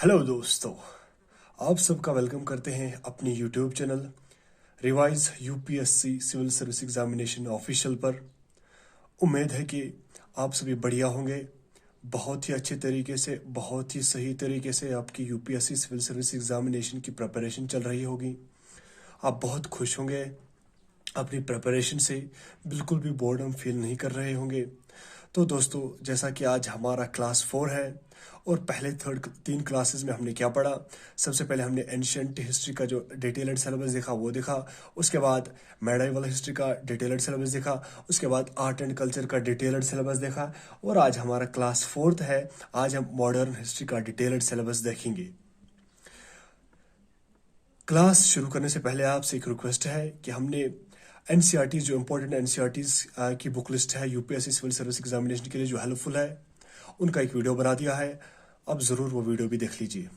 Hello दोस्तों, आप सबका वेलकम करते हैं अपनी YouTube channel revise UPSC civil service examination official पर। उम्मीद है कि आप सभी बढ़िया होंगे। बहुत ही अच्छे तरीके से, बहुत ही सही तरीके से आपकी यूपीएससी सिविल सर्विस एग्जामिनेशन की प्रिपरेशन चल रही होगी। आप बहुत खुश होंगे, अपनी प्रिपरेशन से बिल्कुल भी बोर्डम फील नहीं कर रहे होंगे। तो दोस्तों, जैसा कि आज हमारा क्लास 4 है और पहले थर्ड 3 क्लासेस में हमने क्या पढ़ा। सबसे पहले हमने एंशियंट हिस्ट्री का जो डिटेल्ड सिलेबस देखा वो देखा। उसके बाद मेडाइवल हिस्ट्री का डिटेल्ड सिलेबस देखा। उसके बाद आर्ट एंड कल्चर का डिटेल्ड सिलेबस देखा। और आज हमारा क्लास 4 है। आज हम मॉडर्न हिस्ट्री का डिटेल्ड सिलेबस देखेंगे। क्लास शुरू करने से पहले आपसे एक रिक्वेस्ट है कि हमने एनसीईआरटी जो इम्पोर्टेंट एनसीईआरटी की बुक लिस्ट है यूपीएससी सिविल सर्विस एग्जामिनेशन के लिए जो हेल्पफुल है, उनका एक वीडियो बना दिया है। अब ज़रूर वो वीडियो भी देख लीजिए।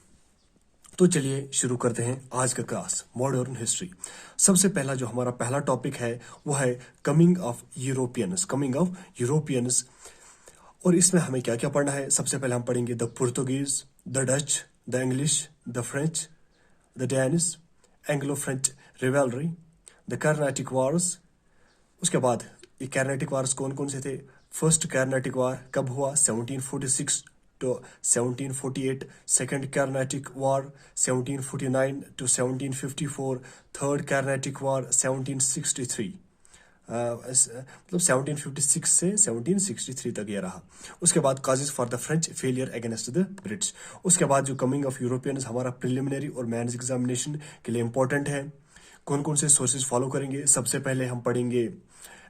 तो चलिए शुरू करते हैं आज का क्लास मॉडर्न हिस्ट्री। सबसे पहला जो हमारा पहला टॉपिक है वो है कमिंग ऑफ यूरोपियंस। और इसमें हमें क्या क्या पढ़ना है। सबसे पहले हम पढ़ेंगे the Portuguese, the Dutch, the English, the French, the Danish, Anglo French rivalry, the Carnatic wars. उसके बाद ये कर्नाटिक वार्स कौन कौन से थे। फर्स्ट कर्नाटिक वार कब हुआ, 1746 to 1748। Second Carnatic war 1749 to 1754। Third Carnatic war 1763 मतलब 1756 से 1763 तक ये रहा। उसके बाद causes for the French failure against the British. उसके बाद जो कमिंग ऑफ यूरोपियंस हमारा प्रिलिमिनरी और मेंस एग्जामिनेशन के लिए इंपॉर्टेंट है। कौन कौन से सोर्सेज फॉलो करेंगे। सबसे पहले हम पढ़ेंगे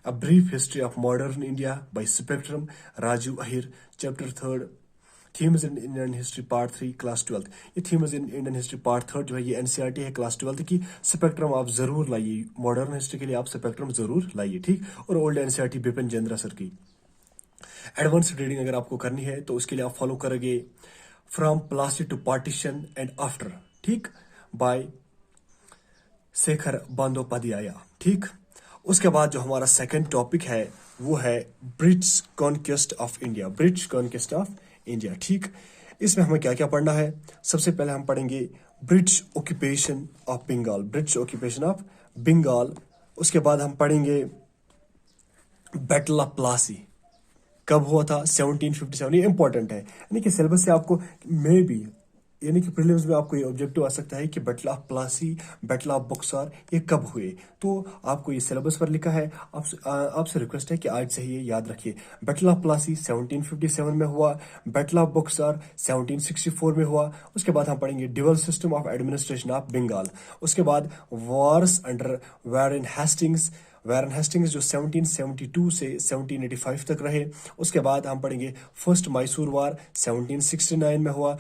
a brief history of modern India by Spectrum, Rajiv Ahir, chapter 3, themes in Indian history part 3, class 12। ये themes in Indian history part 3 जो है ये एनसीईआरटी है क्लास 12 की। स्पेक्ट्रम आप जरूर लाइए, मॉडर्न हिस्ट्री के लिए आप स्पेक्ट्रम जरूर लाइए, ठीक। और old NCERT Bipin Chandra sir की। एडवांस रीडिंग अगर आपको करनी है तो उसके लिए आप फॉलो करोगे from Plassey to partition and after, ठीक, बाय शेखर बंदोपाध्याय, ठीक। उसके बाद जो हमारा सेकंड टॉपिक है वो है British conquest of India, British conquest of India, ठीक। इसमें हमें क्या क्या पढ़ना है। सबसे पहले हम पढ़ेंगे British occupation of Bengal, British occupation of Bengal. उसके बाद हम पढ़ेंगे बैटल ऑफ प्लासी कब हुआ था, 1757। ये इंपॉर्टेंट है, यानी कि सिलेबस से आपको मे भी, यानी कि प्रीलिम्स में आपको ये ऑब्जेक्टिव आ सकता है कि battle of Plassey, battle of Buxar ये कब हुए। तो आपको ये सिलेबस पर लिखा है। आपसे रिक्वेस्ट है कि आज से ही ये याद रखिए। बैटल ऑफ प्लासी 1757 में हुआ, बैटल ऑफ बक्सर 1764 में हुआ। उसके बाद हम पढ़ेंगे dual system of administration of Bengal. उसके बाद वॉर्स अंडर वैरन हेस्टिंग्स जो 1772 से 1785 तक रहे। उसके बाद हम पढ़ेंगे फर्स्ट मैसूर वार 1769 में हुआ।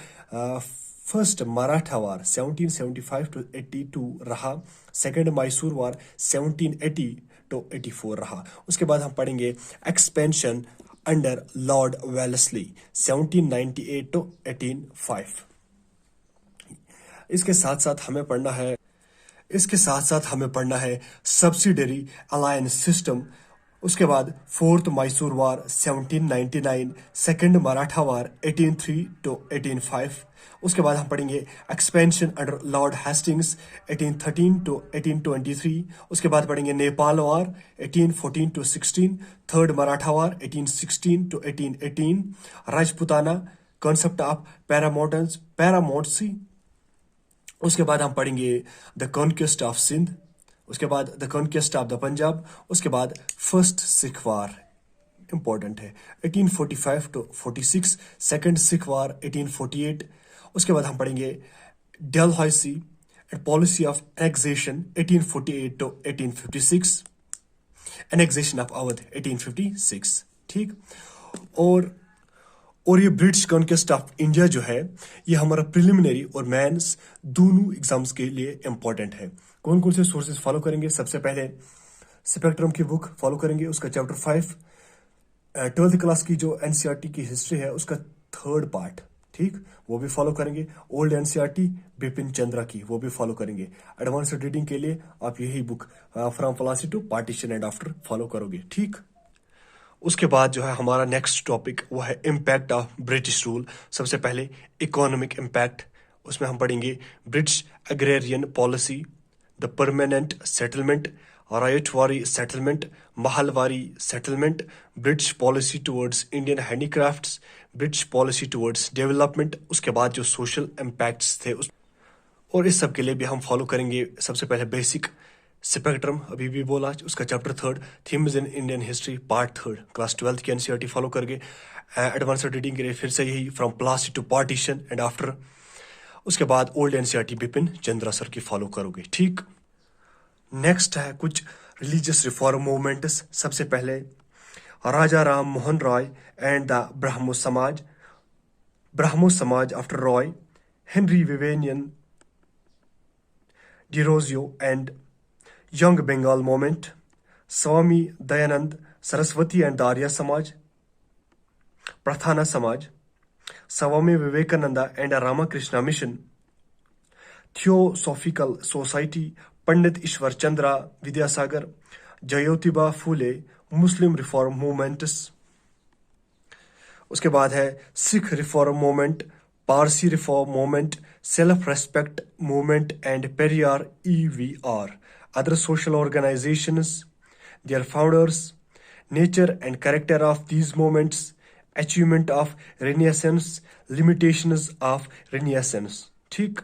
फर्स्ट मराठा वार 1775 to 82 रहा। सेकेंड मैसूर वार 1780 to 84 रहा। उसके बाद हम पढ़ेंगे expansion under Lord Wellesley 1798 to 1805। इसके साथ साथ हमें पढ़ना है सब्सिडरी अलायंस सिस्टम। उसके बाद fourth Mysore war 1799, second Maratha war 1803 to 1805। उसके बाद हम पढ़ेंगे expansion under Lord Hastings 1813 to 1823। उसके बाद पढ़ेंगे Nepal war 1814 to 16, third Maratha war 1816 to 1818, Rajputana, concept of paramountcy. उसके बाद हम पढ़ेंगे द कॉन्क्वेस्ट ऑफ सिंध। उसके बाद the conquest of the Punjab. उसके बाद फर्स्ट सिख वार इंपॉर्टेंट है 1845 to 46, सेकंड सिख वार 1848। उसके बाद हम पढ़ेंगे Dalhousie and policy of annexation 1848 to 1856, annexation of Awadh 1856, ठीक। और ये ब्रिटिश कॉन्क्वेस्ट ऑफ इंडिया जो है ये हमारा प्रिलिमिनरी और मेंस दोनों एग्जाम्स के लिए इंपॉर्टेंट है। कौन कौन से सोर्सेज फॉलो करेंगे। सबसे पहले स्पेक्ट्रम की बुक फॉलो करेंगे, उसका चैप्टर 5, 12th क्लास की जो एनसीईआरटी की हिस्ट्री है उसका थर्ड पार्ट, ठीक, वो भी फॉलो करेंगे। ओल्ड एनसीईआरटी बिपिन चंद्रा की वो भी फॉलो करेंगे। एडवांस रीडिंग के लिए आप यही book from Plassey to partition and after follow करोगे, ठीक। उसके बाद जो है हमारा नेक्स्ट टॉपिक वो है इम्पैक्ट ऑफ ब्रिटिश रूल। सबसे पहले इकोनॉमिक इम्पैक्ट उसमें हम पढ़ेंगे British agrarian policy, the permanent settlement, Ryotwari settlement, Mahalwari settlement, British policy towards Indian handicrafts, British policy towards development. उसके बाद जो सोशल इम्पैक्ट्स थे और इस सब के लिए भी हम फॉलो करेंगे सबसे पहले बेसिक स्पेक्ट्रम, अभी भी बोला, उसका chapter 3 themes in Indian history part 3 class 12 की एनसीईआरटी फॉलो करके एडवांस रीडिंग के लिए फिर से यही from Plassey to partition and after. उसके बाद old NCERT Bipin Chandra sir की फॉलो करोगे, ठीक। नेक्स्ट है कुछ रिलीजियस रिफॉर्म मूवमेंट्स। सबसे पहले Raja Ram Mohan Roy and the Brahmo Samaj after Roy, Henry Vivian Derozio and young Bengal movement, Swami Dayanand Saraswati and the Arya Samaj, Prarthana Samaj, Swami Vivekananda and Ramakrishna mission, theosophical society, Pandit Ishwar Chandra Vidyasagar, Jyotiba Phule, Muslim reform movements. उसके बाद है Sikh reform movement, Parsi reform movement, self respect movement and Periyar EVR, other social organizations, their founders, nature and character of these movements, achievement of Renaissance, limitations of Renaissance, ठीक।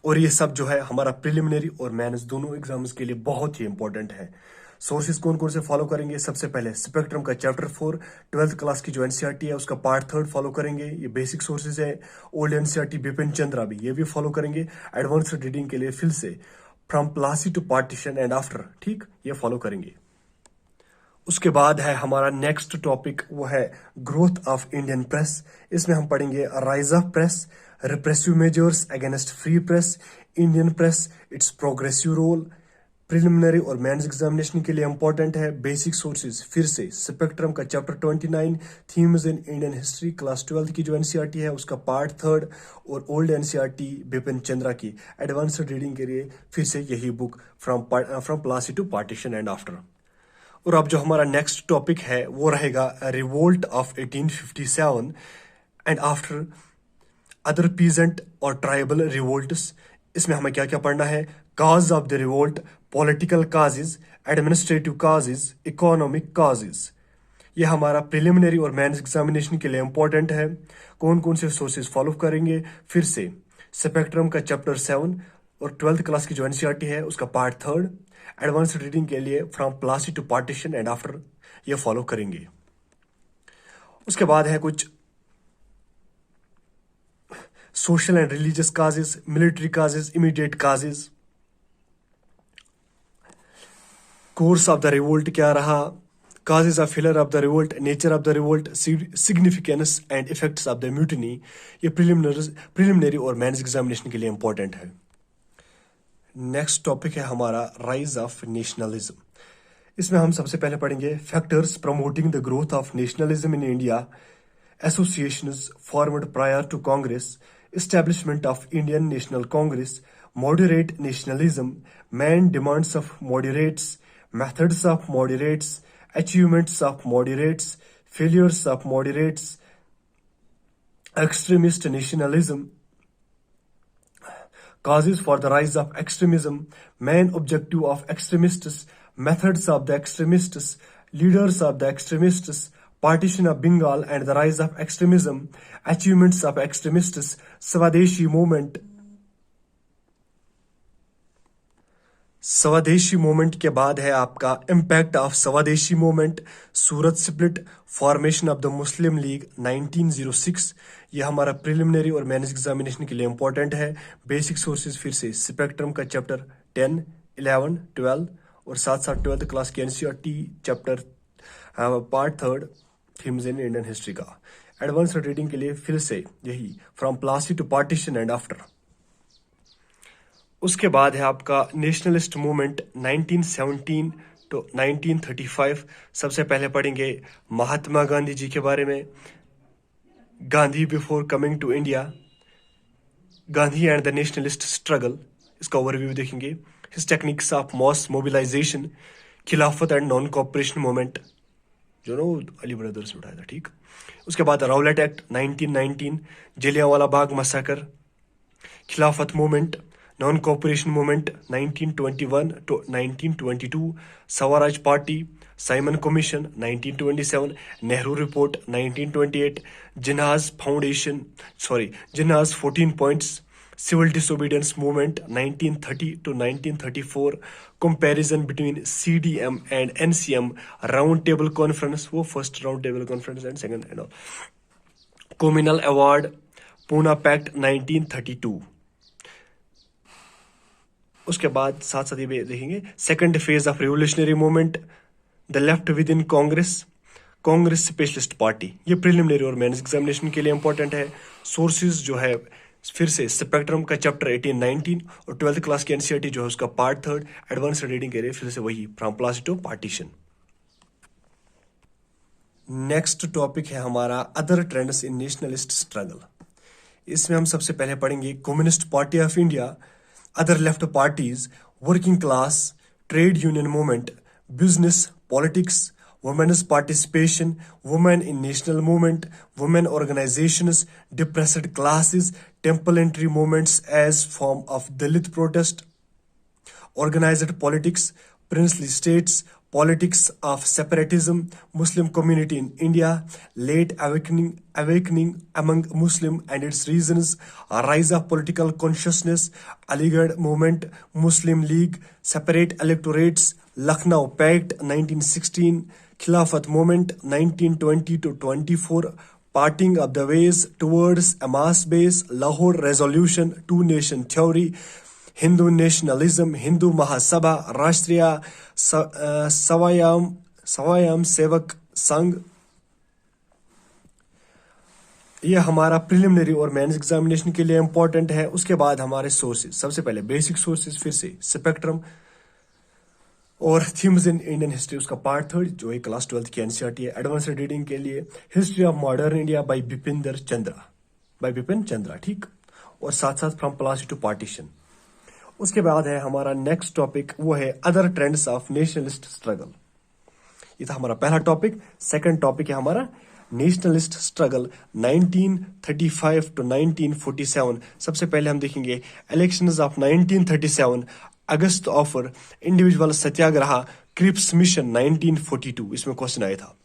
और ये सब जो है हमारा प्रिलिमिनरी और मेंस दोनों एग्जाम्स के लिए बहुत ही इंपॉर्टेंट है। सोर्सेज कौन कौन से फॉलो करेंगे? सबसे पहले स्पेक्ट्रम का चैप्टर 4 12th क्लास की जो एनसीईआरटी है उसका पार्ट 3 फॉलो करेंगे, ये बेसिक सोर्सेज है। ओल्ड एनसीईआरटी बिपिन चंद्रा भी, ये भी फॉलो करेंगे। एडवांस रीडिंग के लिए फिर से from Plassey to partition and after, ठीक, ये फॉलो करेंगे। उसके बाद है हमारा नेक्स्ट टॉपिक, वो है ग्रोथ ऑफ इंडियन प्रेस। इसमें हम पढ़ेंगे rise of press, repressive measures against free press, Indian press, its progressive role. Preliminary और मेंस एग्जामिनेशन के लिए इंपॉर्टेंट है। बेसिक सोर्सेज फिर से स्पेक्ट्रम का chapter 29, themes in Indian history class 12 की जो एनसीईआरटी है उसका पार्ट 3 और ओल्ड एनसीईआरटी बिपिन चंद्रा की एडवांस रीडिंग के लिए फिर से यही book from Plassey to partition and after. और अब जो हमारा नेक्स्ट टॉपिक है वो रहेगा revolt of 1857 and after, other peasant और ट्राइबल रिवोल्ट्स। इसमें हमें क्या क्या पढ़ना है? Cause of the revolt, political causes, administrative causes, economic causes. ये हमारा प्रिलिमिनरी और मेंस एग्जामिनेशन के लिए इंपॉर्टेंट है। कौन कौन से सोर्सेज फॉलो करेंगे? फिर से स्पेक्ट्रम का चैप्टर 7 और 12th क्लास की जो एनसीईआरटी है उसका पार्ट 3 एडवांस रीडिंग के लिए from Plassey to partition and after, ये फॉलो करेंगे। उसके बाद है कुछ social and religious causes, military causes, immediate causes, course of the revolt क्या रहा, causes of failure of the revolt, nature of the revolt, significance and effects of the mutiny. ये preliminary और मेंस एग्जामिनेशन के लिए important है। Next topic है हमारा rise of nationalism. इसमें हम सबसे पहले पढ़ेंगे factors promoting the growth of nationalism in India, associations formed prior to Congress, establishment of Indian National Congress, moderate nationalism, main demands of moderates, methods of moderates, achievements of moderates, failures of moderates, extremist nationalism, causes for the rise of extremism, main objective of extremists, methods of the extremists, leaders of the extremists, partition of Bengal and the rise of extremism, achievements of extremists, Swadeshi movement। स्वदेशी movement के बाद है आपका impact of स्वदेशी movement, Surat split, formation of the Muslim league 1906। ये हमारा preliminary और mains examination के लिए इंपॉर्टेंट है। बेसिक सोर्सेज फिर से स्पेक्ट्रम का चैप्टर 10, 11, 12 और साथ साथ 12th क्लास की NCERT chapter part 3 themes in Indian history का। एडवांस रीडिंग के लिए फिर से यही from Plassey to partition and after. उसके बाद है आपका नेशनलिस्ट मूवमेंट 1917 टू 1935। सबसे पहले पढ़ेंगे महात्मा गांधी जी के बारे में, Gandhi before coming to India, Gandhi and the nationalist struggle, इसका ओवरव्यू देखेंगे। His techniques of mass mobilisation, Khilafat and non cooperation movement, जो ना अली ब्रदर्स ने उठाया था, ठीक। उसके बाद Rowlatt act 1919, Jallianwala Bagh massacre, Khilafat movement, non cooperation movement 1921 to 1922, Swaraj party, Simon commission 1927, Nehru report 1928, Jinnah's foundation, Jinnah's 14 points, civil disobedience movement 1930 to 1934, comparison between CDM and NCM, round table conference, वो first round table conference and second and all, communal award, Poona pact 1932। उसके बाद साथ साथ ये देखेंगे second phase of revolutionary movement, the left with in Congress, Congress specialist party. ये preliminary और mains examination के लिए इंपॉर्टेंट है। सोर्सेज जो है फिर से स्पेक्ट्रम का चैप्टर 18-19 और 12th क्लास की NCERT जो है उसका पार्ट 3 एडवांस रीडिंग के लिए फिर से वही from Plassey to partition. Next topic है हमारा other trends in nationalist struggle. इसमें हम सबसे पहले पढ़ेंगे communist party of India, other left parties, working class, trade union movement, business, politics, women's participation, women in national movement, women organizations, depressed classes, temple entry movements as form of Dalit protest, organized politics, princely states, politics of separatism, Muslim community in India, late awakening among Muslim and its reasons, a rise of political consciousness, Aligarh movement, Muslim League, separate electorates, Lucknow Pact 1916, Khilafat movement 1920 to 24, parting of the ways towards a mass-based Lahore resolution, two-nation theory, Hindu nationalism, Hindu Mahasabha, Rashtriya Swayam Sevak Sangh. यह हमारा preliminary और mains examination के लिए important है। उसके बाद हमारे sources, सबसे पहले बेसिक सोर्सेज, फिर से स्पेक्ट्रम और थीम्स इन इंडियन हिस्ट्री, उसका पार्ट 3 जो है क्लास 12th की NCERT है। एडवांस रीडिंग के लिए history of modern India bye Bipin Chandra, ठीक, और साथ साथ फ्रॉम प्लासी टू पार्टीशन। उसके बाद है हमारा नेक्स्ट टॉपिक, वो है other trends of nationalist struggle. ये था हमारा पहला टॉपिक। सेकंड टॉपिक है हमारा नेशनलिस्ट स्ट्रगल 1935 to 1947। सबसे पहले हम देखेंगे elections of 1937, August offer, individual satyagraha, Cripps mission 1942, इसमें क्वेश्चन आया था।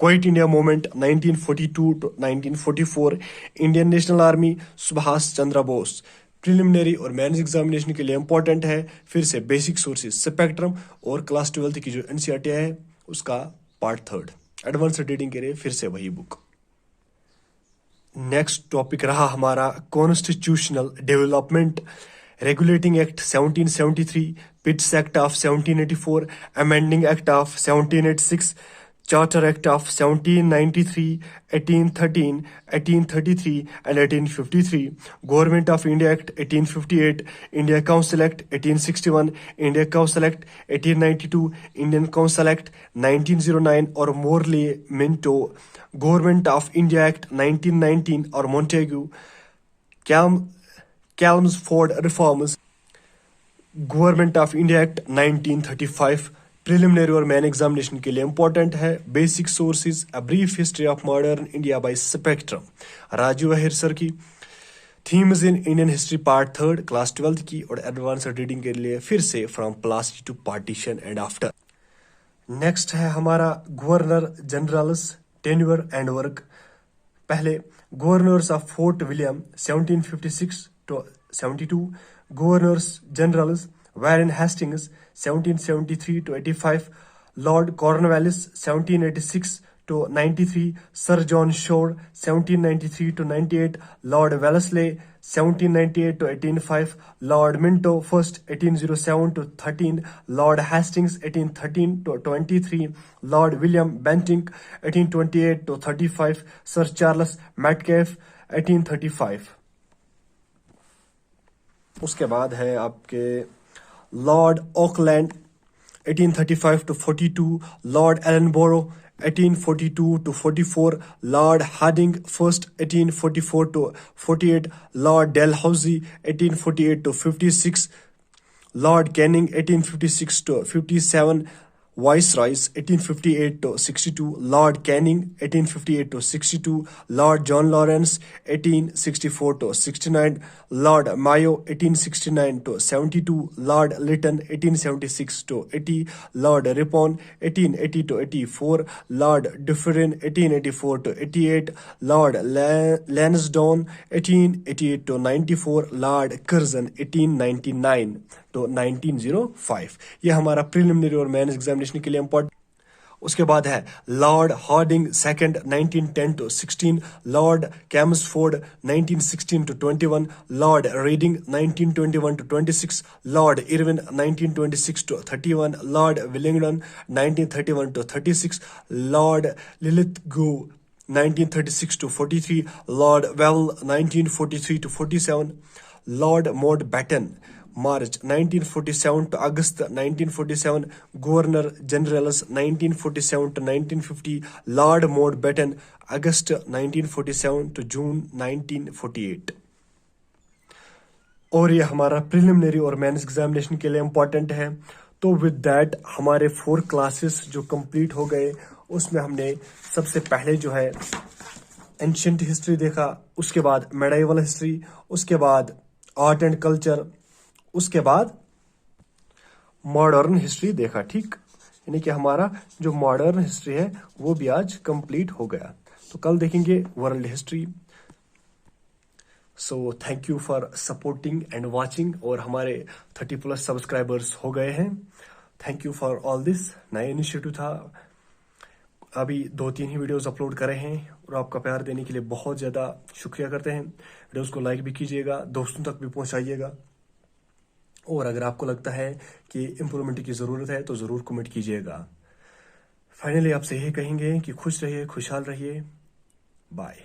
Quit India movement 1942 to 1944, Indian National Army, Subhash Chandra Bose. Preliminary और मेंस एग्जामिनेशन के लिए इंपॉर्टेंट है। फिर से बेसिक सोर्सेज स्पेक्ट्रम और क्लास 12th की जो NCERT है उसका पार्ट 3। एडवांस रीडिंग के लिए फिर से वही बुक। नेक्स्ट टॉपिक रहा हमारा constitutional development, regulating act 1773, Pitt's act of 1784, amending act of 1786, charter act of 1793, 1813, 1833 and 1853, government of India act 1858, India council act 1861, India council act 1892, Indian council act 1909 और Morley Minto, government of India act 1919 और Montagu, Chelmsford reforms, गवर्नमेंट of India एक्ट 1935। Preliminary और main examination के लिए important है। Basic sources, a brief history of modern India by Spectrum, Rajiv Ahir sir की। Themes in Indian history part 3 class 12th की और एडवांस रीडिंग के लिए फिर से from Plassey to partition and after. Next है हमारा governor generals, tenure and work. पहले governors of Fort William 1756 to 72, governors generals Warren Hastings 1773 to 85, Lord Cornwallis 1786 to 93, Sir John Shore 1793 to 98, Lord Wellesley 1798 to 1805, Lord Minto first 1807 to 13, Lord Hastings 1813 to 23, Lord William Bentinck 1828 to 35, Sir Charles Metcalfe 1835। उसके बाद है आपके Lord Auckland 1835 to 42, Lord Ellenborough 1842 to 44, Lord Hardinge first 1844 to 48, Lord Dalhousie 1848 to 56, Lord Canning 1856 to 57, Viceroys 1858 to 62, Lord Canning 1858 to 62, Lord John Lawrence 1864 to 69, Lord Mayo 1869 to 72, Lord Lytton 1876 to 80, Lord Ripon 1880 to 84, Lord Dufferin 1884 to 88, Lord Lansdowne 1888 to 94, Lord Curzon 1899 to 1905। ये हमारा preliminary और mains examination के लिए important. उसके बाद है Lord Hardinge second 1910 to 16, Lord Chelmsford 1916 to 21, Lord Reading 1921 to 26, Lord Irwin 1926 to 31, Lord Willingdon 1931 to 36, Lord Linlithgow 1936 to 43, Lord Wavell 1943 to 47, Lord Mountbatten March 1947 to August 1947, Governor Generals 1947 to 1950, Lord Mountbatten August 1947 to June 1948। और ये हमारा preliminary और mains examination के लिए important है। तो with that हमारे 4 classes जो कंप्लीट हो गए, उसमें हमने सबसे पहले जो है एंशिएंट हिस्ट्री देखा, उसके बाद मेडाइवल हिस्ट्री, उसके बाद आर्ट एंड कल्चर, उसके बाद मॉडर्न हिस्ट्री देखा। ठीक, यानी कि हमारा जो मॉडर्न हिस्ट्री है वो भी आज कंप्लीट हो गया। तो कल देखेंगे world history. So thank you for supporting and watching. और हमारे 30+ सब्सक्राइबर्स हो गए हैं। Thank you for all this. नया इनिशिएटिव था, अभी 2-3 ही वीडियोस अपलोड करे हैं और आपका प्यार देने के लिए बहुत ज़्यादा शुक्रिया करते हैं। वीडियोस को लाइक भी कीजिएगा, दोस्तों तक भी पहुंचाइएगा। और अगर आपको लगता है कि इम्प्रूवमेंट की ज़रूरत है तो ज़रूर कमेंट कीजिएगा। फाइनली आपसे यही कहेंगे कि खुश रहिए, खुशहाल रहिए। बाय।